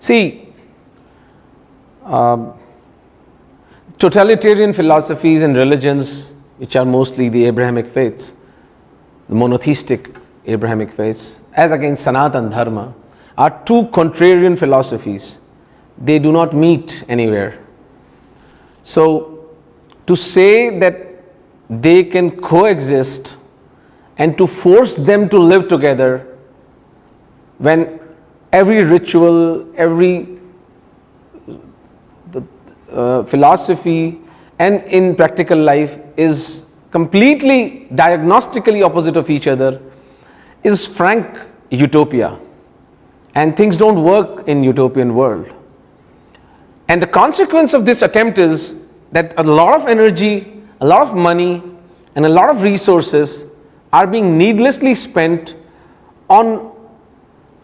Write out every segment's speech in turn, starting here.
See, totalitarian philosophies and religions, which are mostly the Abrahamic faiths, the monotheistic Abrahamic faiths, as against Sanatan Dharma, are two contrarian philosophies. They do not meet anywhere. So, to say that they can coexist and to force them to live together when every ritual, every philosophy and in practical life is completely diagnostically opposite of each other, is frank utopia, and things don't work in utopian world. And the consequence of this attempt is that a lot of energy, a lot of money and a lot of resources are being needlessly spent on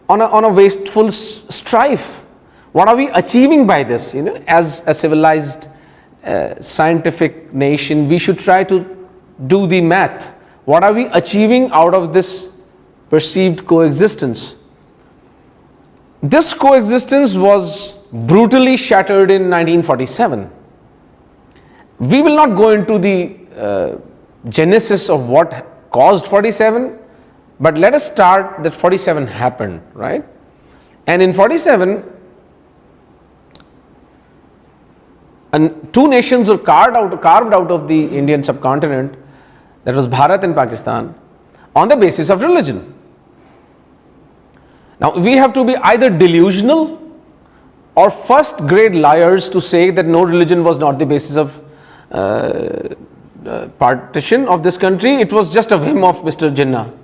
a wasteful strife. What are we achieving by this? As a civilized scientific nation, we should try to do the math. What are we achieving out of this perceived coexistence? This coexistence was brutally shattered in 1947. We will not go into the genesis of what caused 47, but let us start that 47 happened, right? And in 47, and two nations were carved out of the Indian subcontinent, that was Bharat and Pakistan, on the basis of religion. Now we have to be either delusional or first grade liars to say that no, religion was not the basis of partition of this country. It was just a whim of Mr. Jinnah.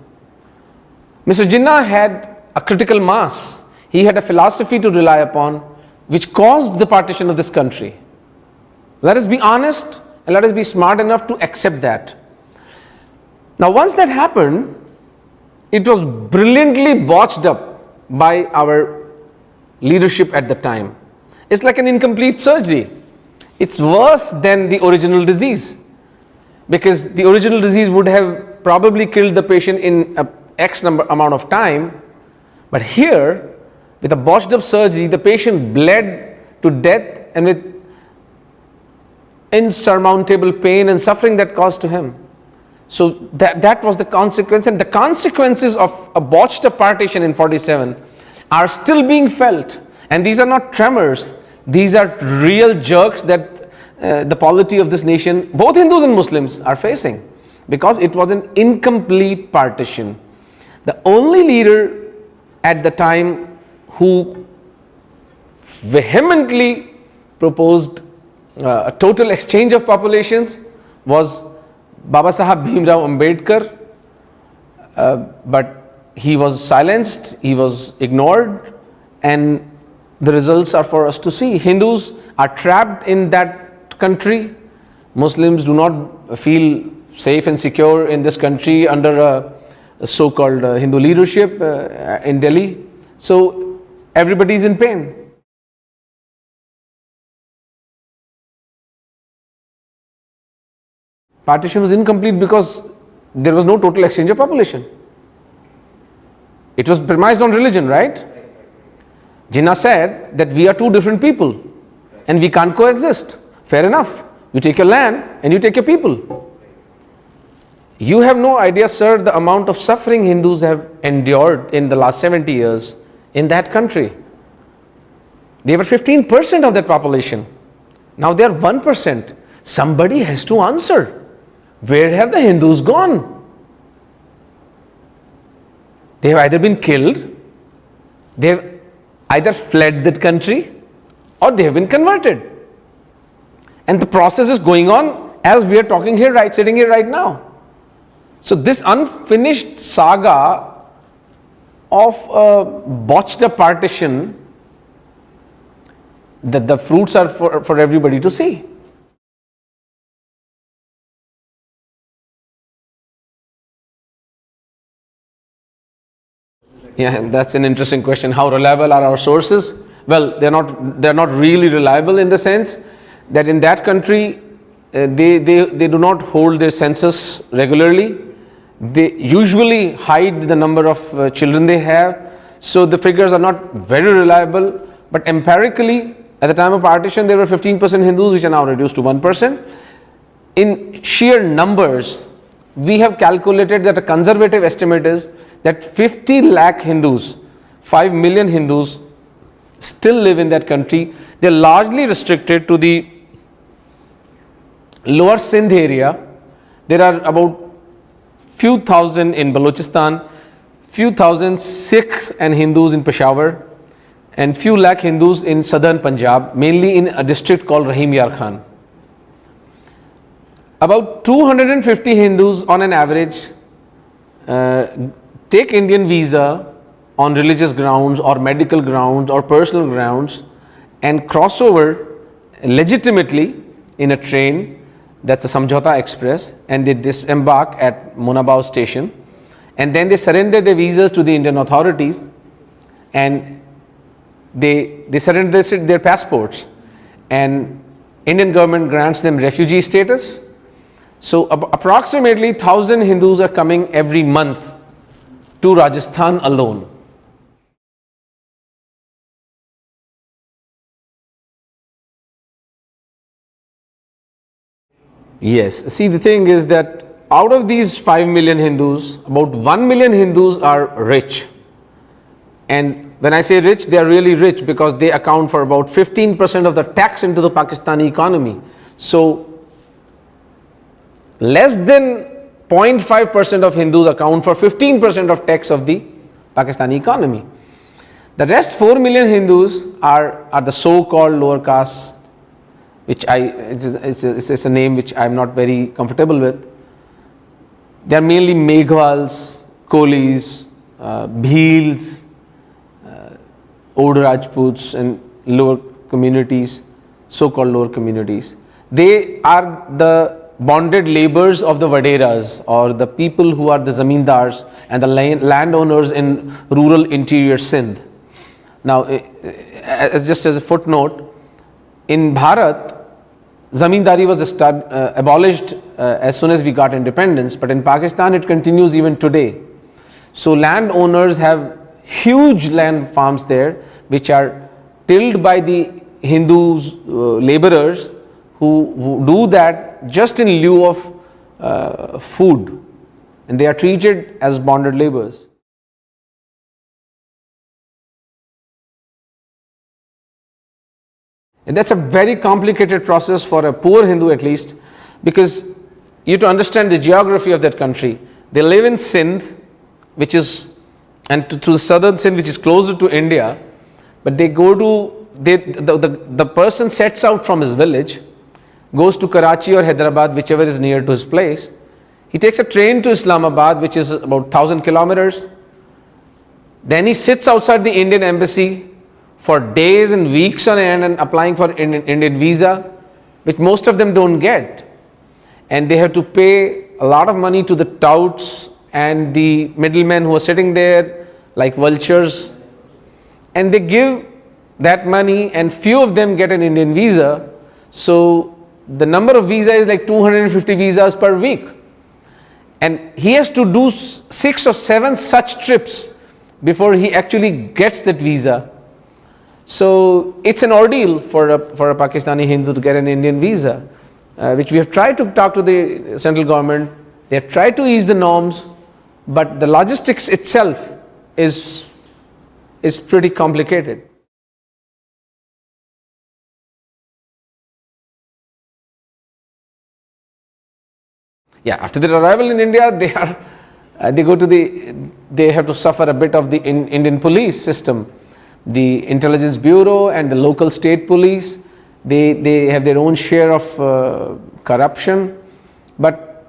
Mr. Jinnah had a critical mass. He had a philosophy to rely upon which caused the partition of this country. Let us be honest and let us be smart enough to accept that. Now once that happened, it was brilliantly botched up by our leadership at the time. It's like an incomplete surgery. It's worse than the original disease, because the original disease would have probably killed the patient in a X amount of time, but here with a botched up surgery the patient bled to death and with insurmountable pain and suffering that caused to him. So that was the consequence, and the consequences of a botched up partition in 47 are still being felt, and these are not tremors, these are real jerks that the polity of this nation, both Hindus and Muslims, are facing, because it was an incomplete partition. The only leader at the time who vehemently proposed a total exchange of populations was Baba Sahab Bhimrao Ambedkar, but he was silenced, he was ignored, and the results are for us to see. Hindus are trapped in that country. Muslims do not feel safe and secure in this country under a so-called Hindu leadership in Delhi. So everybody is in pain. Partition was incomplete because there was no total exchange of population. It was premised on religion, right? Jinnah said that we are two different people and we can't coexist. Fair enough. You take your land and you take your people. You have no idea, sir, the amount of suffering Hindus have endured in the last 70 years in that country. They were 15% of that population. Now they are 1%. Somebody has to answer. Where have the Hindus gone? They have either been killed, they have either fled that country, or they have been converted. And the process is going on as we are talking here, right, sitting here right now. So this unfinished saga of a botched up partition, that the fruits are for everybody to see. Yeah, that's an interesting question. How reliable are our sources? Well, they're not really reliable in the sense that in that country they do not hold their census regularly. They usually hide the number of children they have, so the figures are not very reliable. but empirically, at the time of partition, there were 15% Hindus, which are now reduced to 1%. In sheer numbers, we have calculated that a conservative estimate is that 50 lakh Hindus, 5 million Hindus still live in that country. They are largely restricted to the lower Sindh area. There are about few thousand in Balochistan, few thousand Sikhs and Hindus in Peshawar, and few lakh Hindus in southern Punjab, mainly in a district called Rahim Yar Khan. About 250 Hindus on an average take Indian visa on religious grounds or medical grounds or personal grounds and cross over legitimately in a train, that's a Samjhauta Express, and they disembark at Monabao station, and then they surrender their visas to the Indian authorities, and they surrender their passports, and Indian government grants them refugee status. So approximately 1,000 Hindus are coming every month to Rajasthan alone. Yes, see, the thing is that out of these 5 million Hindus, about 1 million Hindus are rich. And when I say rich, they are really rich because they account for about 15% of the tax into the Pakistani economy. So less than 0.5% of Hindus account for 15% of tax of the Pakistani economy. The rest 4 million Hindus are the so-called lower caste, which it's a name which I am not very comfortable with. They are mainly Meghwals, Kolis, Bhils, Oud Rajputs and lower communities, so-called lower communities. They are the bonded laborers of the Vaderas, or the people who are the zamindars and the landowners in rural interior Sindh. Now, just as a footnote, in Bharat, zamindari was abolished as soon as we got independence, but in Pakistan it continues even today. So landowners have huge land farms there, which are tilled by the Hindus, laborers, who do that just in lieu of food, and they are treated as bonded laborers. And that's a very complicated process for a poor Hindu, at least, because you have to understand the geography of that country. They live in Sindh, which is, and to the southern Sindh, which is closer to India, but they go to, the person sets out from his village, goes to Karachi or Hyderabad, whichever is near to his place. He takes a train to Islamabad, which is about 1,000 kilometers. Then he sits outside the Indian embassy for days and weeks on end and applying for Indian visa, which most of them don't get. And they have to pay a lot of money to the touts and the middlemen who are sitting there like vultures. And they give that money, and few of them get an Indian visa. So the number of visas is like 250 visas per week. And he has to do 6 or 7 such trips before he actually gets that visa. So it's an ordeal for a Pakistani Hindu to get an Indian visa, which we have tried to talk to the central government. They have tried to ease the norms, but the logistics itself is pretty complicated. Yeah, after their arrival in India, they have to suffer a bit of the Indian police system. The intelligence bureau and the local state police, they have their own share of corruption. But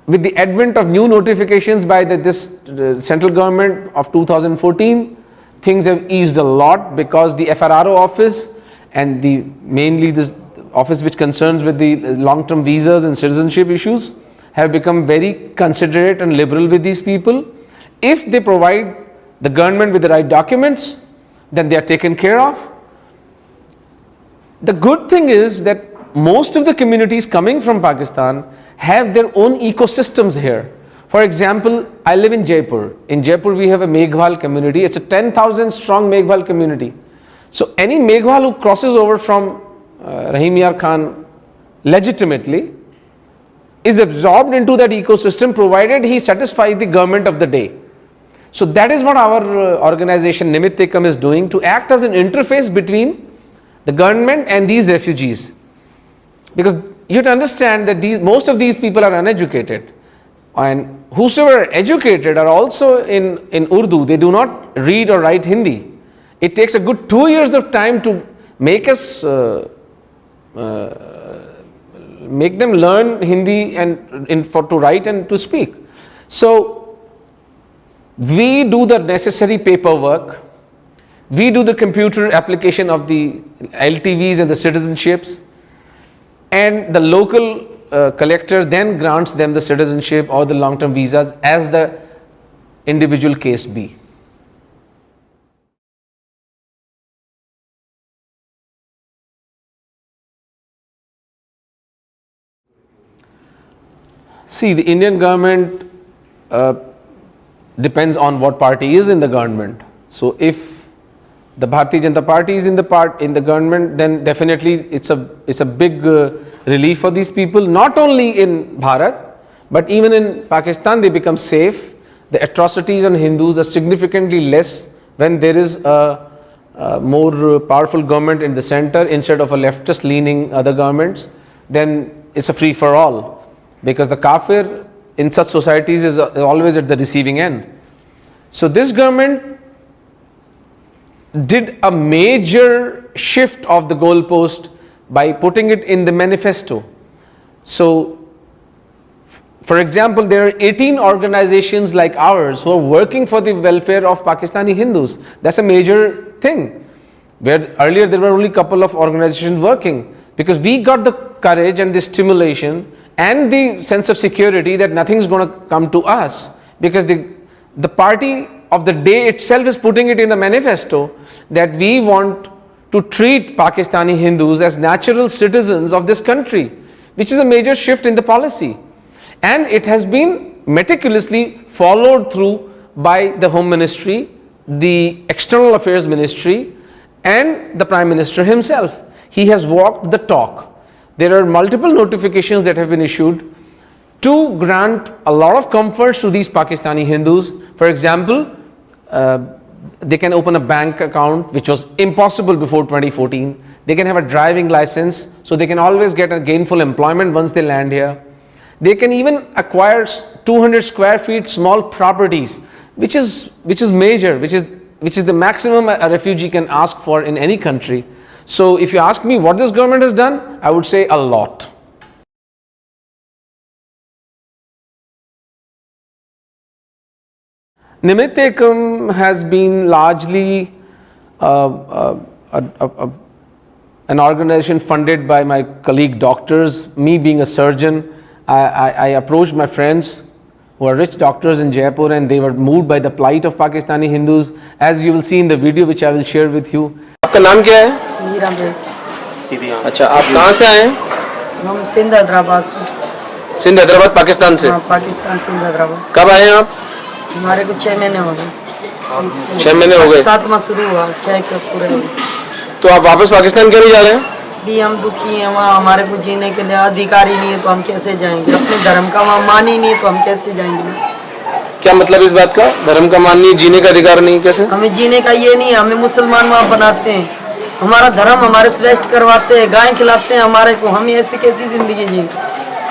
with the advent of new notifications by this central government of 2014, things have eased a lot, because the FRRO office and mainly this office which concerns with the long-term visas and citizenship issues have become very considerate and liberal with these people. If they provide the government with the right documents, then they are taken care of. The good thing is that most of the communities coming from Pakistan have their own ecosystems here. For example, I live in Jaipur. In Jaipur we have a Meghwal community. It's a 10,000 strong Meghwal community. So any Meghwal who crosses over from Rahim Yar Khan legitimately is absorbed into that ecosystem provided he satisfies the government of the day. So that is what our organization Nimittekam is doing, to act as an interface between the government and these refugees. Because you have to understand that most of these people are uneducated, and whosoever are educated are also in Urdu. They do not read or write Hindi. It takes a good 2 years of time to make us make them learn Hindi and to write and to speak. So we do the necessary paperwork, we do the computer application of the LTVs and the citizenships, and the local collector then grants them the citizenship or the long-term visas as the individual case be. See, the Indian government depends on what party is in the government. So if the Bharatiya Janata Party is in the government, then definitely it's a big relief for these people. Not only in Bharat, but even in Pakistan they become safe. The atrocities on Hindus are significantly less when there is a more powerful government in the center instead of a leftist leaning other governments. Then it's a free for all, because the kafir in such societies is always at the receiving end. So this government did a major shift of the goalpost by putting it in the manifesto. So for example, there are 18 organizations like ours who are working for the welfare of Pakistani Hindus. That's a major thing, where earlier there were only a couple of organizations working, because we got the courage and the stimulation and the sense of security that nothing is going to come to us, because the party of the day itself is putting it in the manifesto that we want to treat Pakistani Hindus as natural citizens of this country, which is a major shift in the policy. And it has been meticulously followed through by the Home Ministry, the External Affairs Ministry, and the Prime Minister himself. He has walked the talk. There are multiple notifications that have been issued to grant a lot of comforts to these Pakistani Hindus. For example, they can open a bank account, which was impossible before 2014. They can have a driving license, so they can always get a gainful employment once they land here. They can even acquire 200 square feet small properties, which is major, which is the maximum a refugee can ask for in any country. So if you ask me what this government has done, I would say a lot. Nimittekam has been largely an organization funded by my colleague doctors. Me being a surgeon, I approached my friends who are rich doctors in Jaipur, and they were moved by the plight of Pakistani Hindus, as you will see in the video which I will share with you. आपका नाम क्या है? Meera bag. अच्छा, आप कहाँ से आए हैं? हम सिंध हैदराबाद से। सिंध हैदराबाद पाकिस्तान से? हाँ, पाकिस्तान सिंध हैदराबाद। कब आए हैं आप? हमारे को 6 महीने हो गए। 6 महीने हो गए? 7 माह शुरू हुआ, 6 के पूरे हो गए। तो आप वापस पाकिस्तान क्यों नहीं जा रहे हैं? भी हम दुखी हैं, वहाँ हमारे को जीने के लिए अधिकार ही नहीं है, तो हम कैसे जाएंगे? अपने धर्म का वहाँ मान ही नहीं है, तो हम कैसे जाएंगे? क्या मतलब इस बात का? धर्म का मान नहीं, जीने का अधिकार नहीं? कैसे? हमें जीने का ये नहीं है, हमें मुसलमान वहाँ बनाते हैं, हमारा धर्म हमारे से वेस्ट करवाते हैं, गाय खिलाते हैं हमारे को, हम ऐसी कैसी जिंदगी जिए?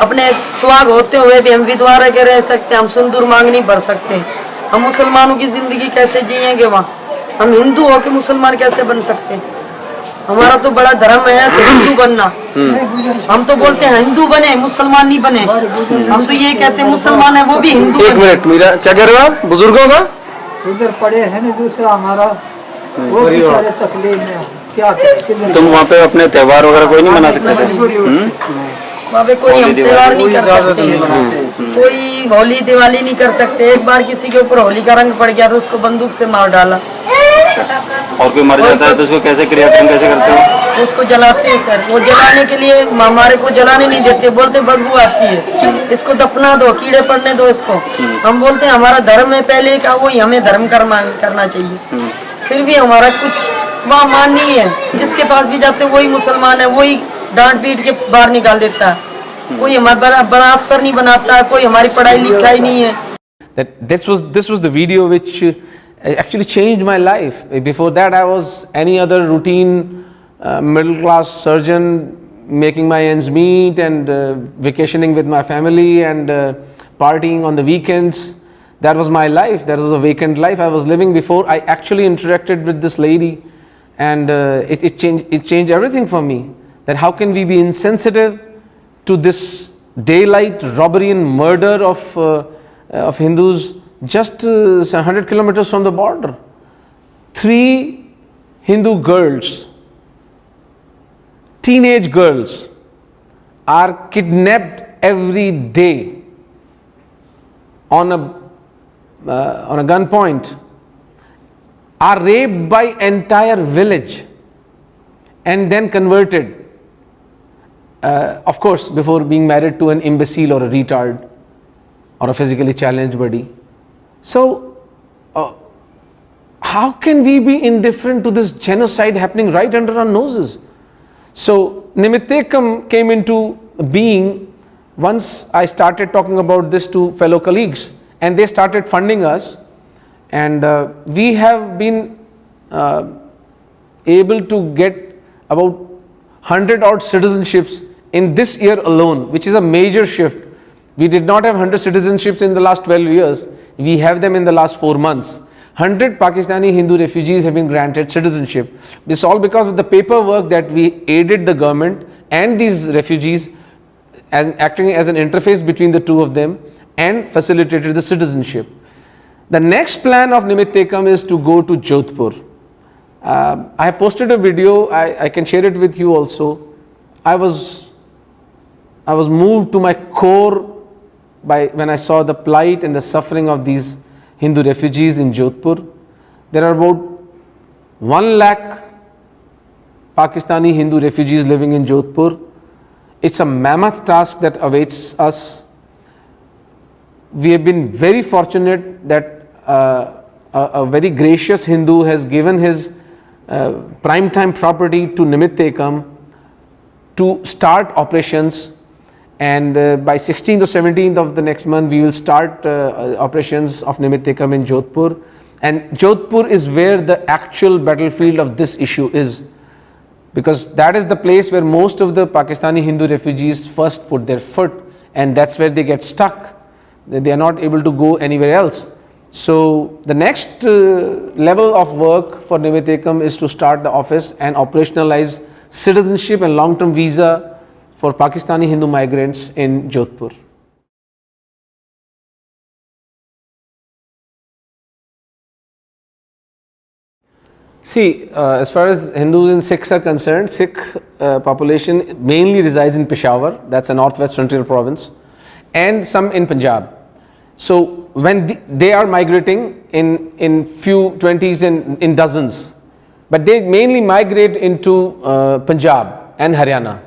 अपने सुहाग होते हुए भी हम विधवा रह के रह सकते हैं, हम सिंदूर मांग नहीं भर सकते, हम मुसलमानों की जिंदगी कैसे जिएंगे वहाँ? हम हिंदू होकर मुसलमान कैसे बन सकते हैं? हमारा तो बड़ा धर्म है तो हिंदू बनना। हम तो बोलते हैं हिंदू बने, मुसलमान नहीं बने। हम तो ये कहते हैं मुसलमान है वो भी हिंदू। एक मिनट मीरा, क्या कह रहे हो आप? बुजुर्गों का उधर पड़े हैं ना, दूसरा हमारा वो बेचारे तकलीफ में क्या करें? तुम वहाँ पे अपने त्योहार वगैरह कोई नहीं मना सकते? वहाँ पे कोई हम त्योहार नहीं कर सकते, कोई होली दिवाली नहीं कर सकते। एक बार किसी के ऊपर होली का रंग पड़ गया तो उसको बंदूक से मार डाला, और कोई मर जाता है तो उसको कैसे क्रियाक्रम कैसे करते हो? उसको जलाते हैं सर, वो जलाने के लिए हमारे को जलाने नहीं देते, बोलते बदबू आती है, इसको दफना दो, कीड़े पड़ने दो इसको। हम बोलते हैं हमारा धर्म है पहले का, वही हमें धर्म करना चाहिए। फिर भी हमारा कुछ वहाँ मान नहीं है, जिसके पास भी जाते वही मुसलमान है, वही डांट पीट के बाहर निकाल देता है, कोई हमारा बड़ा अफसर नहीं बनाता, कोई हमारी पढ़ाई लिखाई नहीं है. That this was the video which actually changed my life. Before that I was any other routine middle class surgeon making my ends meet and vacationing with my family and partying on the weekends. That was my life. That was a vacant life I was living before I actually interacted with this lady, and it changed everything for me. That how can we be insensitive to this daylight robbery and murder of Hindus just 100 kilometers from the border. 3 Hindu girls, teenage girls, are kidnapped every day on a gunpoint, are raped by entire village and then converted, of course before being married to an imbecile or a retard or a physically challenged body. So how can we be indifferent to this genocide happening right under our noses? So Nimittekam came into being once I started talking about this to fellow colleagues, and they started funding us, and we have been able to get about 100 odd citizenships in this year alone, which is a major shift. We did not have 100 citizenships in the last 12 years, we have them in the last 4 months. 100 Pakistani Hindu refugees have been granted citizenship. This is all because of the paperwork that we aided the government and these refugees, and acting as an interface between the two of them, and facilitated the citizenship. The next plan of Nimittekam is to go to Jodhpur. I have posted a video, I can share it with you also. I was moved to my core when I saw the plight and the suffering of these Hindu refugees in Jodhpur. There are about 1 lakh Pakistani Hindu refugees living in Jodhpur. It's a mammoth task that awaits us. We have been very fortunate that a very gracious Hindu has given his prime time property to Nimittekam to start operations, and by 16th or 17th of the next month we will start operations of Nimittekam in Jodhpur, and Jodhpur is where the actual battlefield of this issue is, because that is the place where most of the Pakistani Hindu refugees first put their foot, and that's where they get stuck. They are not able to go anywhere else. So the next level of work for Nimittekam is to start the office and operationalize citizenship and long-term visa for Pakistani Hindu migrants in Jodhpur. See, as far as Hindus and Sikhs are concerned, Sikh population mainly resides in Peshawar, that's a northwest frontier province, and some in Punjab. So when they are migrating in few 20s and in dozens, but they mainly migrate into Punjab and Haryana.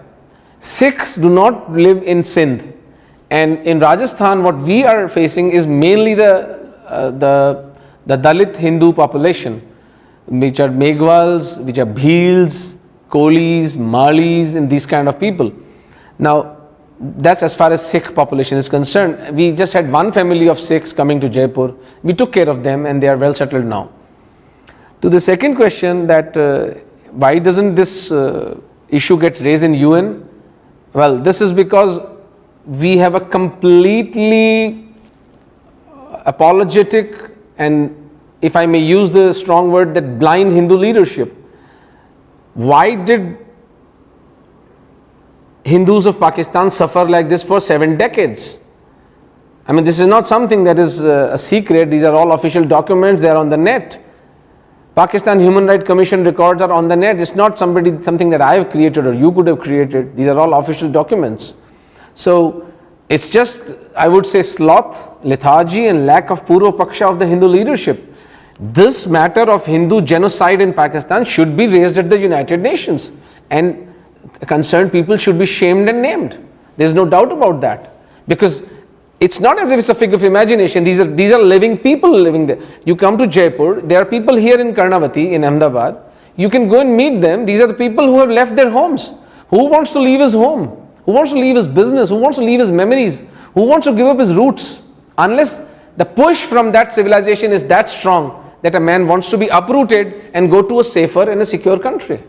Sikhs do not live in Sindh, and in Rajasthan what we are facing is mainly the Dalit Hindu population, which are Meghwals, which are Bhils, Kolis, Malis, and these kind of people. Now that's as far as Sikh population is concerned. We just had one family of Sikhs coming to Jaipur. We took care of them and they are well settled now. To the second question, that why doesn't this issue get raised in UN? Well, this is because we have a completely apologetic, and if I may use the strong word, that blind Hindu leadership. Why did Hindus of Pakistan suffer like this for 7 decades? I mean, this is not something that is a secret. These are all official documents, they are on the net. Pakistan Human Rights Commission records are on the net. It's not something that I have created or you could have created. These are all official documents. So it's just, I would say, sloth, lethargy and lack of Purva Paksha of the Hindu leadership. This matter of Hindu genocide in Pakistan should be raised at the United Nations, and concerned people should be shamed and named. There's no doubt about that, because it's not as if it's a figure of imagination. These are living people living there. You come to Jaipur, there are people here in Karnavati, in Ahmedabad. You can go and meet them. These are the people who have left their homes. Who wants to leave his home? Who wants to leave his business? Who wants to leave his memories? Who wants to give up his roots? Unless the push from that civilization is that strong that a man wants to be uprooted and go to a safer and a secure country.